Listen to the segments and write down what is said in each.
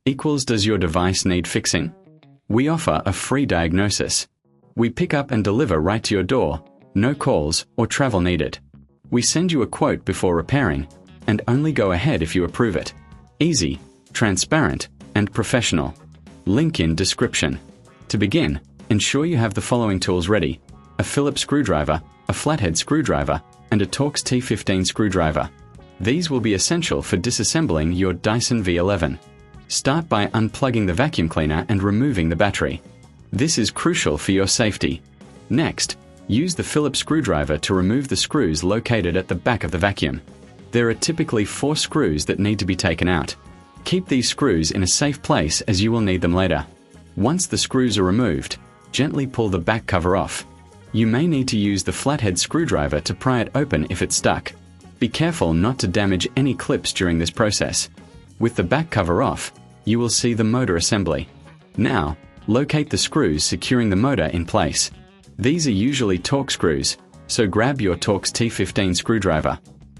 equals does your device need fixing? We offer a free diagnosis. We pick up and deliver right to your door, no calls or travel needed. We send you a quote before repairing, and only go ahead if you approve it. Easy, transparent, and professional. Link in description. To begin, ensure you have the following tools ready: a Phillips screwdriver, a flathead screwdriver, and a Torx T15 screwdriver. These will be essential for disassembling your Dyson V11. Start by unplugging the vacuum cleaner and removing the battery. This is crucial for your safety. Next, use the Phillips screwdriver to remove the screws located at the back of the vacuum. There are typically 4 screws that need to be taken out. Keep these screws in a safe place as you will need them later. Once the screws are removed, gently pull the back cover off. You may need to use the flathead screwdriver to pry it open if it's stuck. Be careful not to damage any clips during this process. With the back cover off, you will see the motor assembly. Now, locate the screws securing the motor in place. These are usually Torx screws, so grab your Torx T15 screwdriver.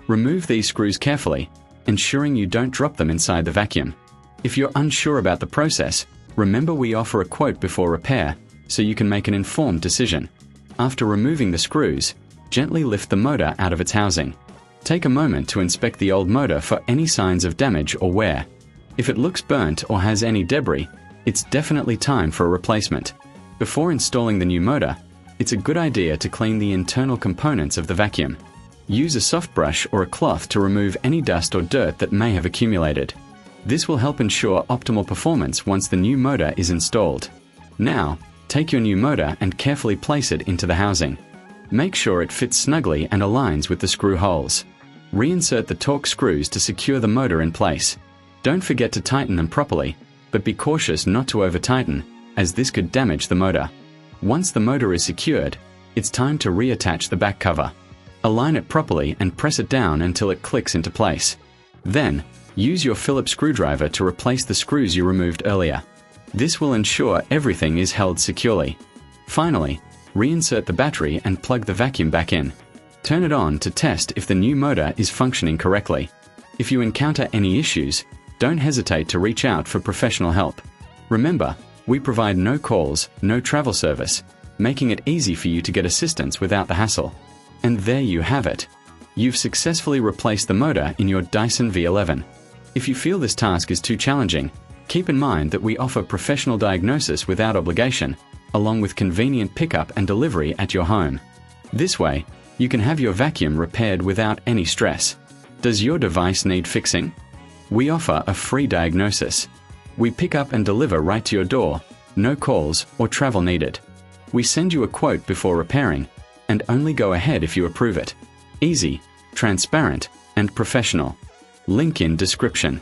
Remove these screws carefully, ensuring you don't drop them inside the vacuum. If you're unsure about the process, remember we offer a quote before repair, so you can make an informed decision. After removing the screws, gently lift the motor out of its housing. Take a moment to inspect the old motor for any signs of damage or wear. If it looks burnt or has any debris, it's definitely time for a replacement. Before installing the new motor, it's a good idea to clean the internal components of the vacuum. Use a soft brush or a cloth to remove any dust or dirt that may have accumulated. This will help ensure optimal performance once the new motor is installed. Now, take your new motor and carefully place it into the housing. Make sure it fits snugly and aligns with the screw holes. Reinsert the Torx screws to secure the motor in place. Don't forget to tighten them properly, but be cautious not to over-tighten, as this could damage the motor. Once the motor is secured, it's time to reattach the back cover. Align it properly and press it down until it clicks into place. Then, use your Phillips screwdriver to replace the screws you removed earlier. This will ensure everything is held securely. Finally, reinsert the battery and plug the vacuum back in. Turn it on to test if the new motor is functioning correctly. If you encounter any issues, don't hesitate to reach out for professional help. Remember, we provide no calls, no travel service, making it easy for you to get assistance without the hassle. And there you have it. You've successfully replaced the motor in your Dyson V11. If you feel this task is too challenging, keep in mind that we offer professional diagnosis without obligation, along with convenient pickup and delivery at your home. This way, you can have your vacuum repaired without any stress. Does your device need fixing? We offer a free diagnosis. We pick up and deliver right to your door, no calls or travel needed. We send you a quote before repairing, and only go ahead if you approve it. Easy, transparent, and professional. Link in description.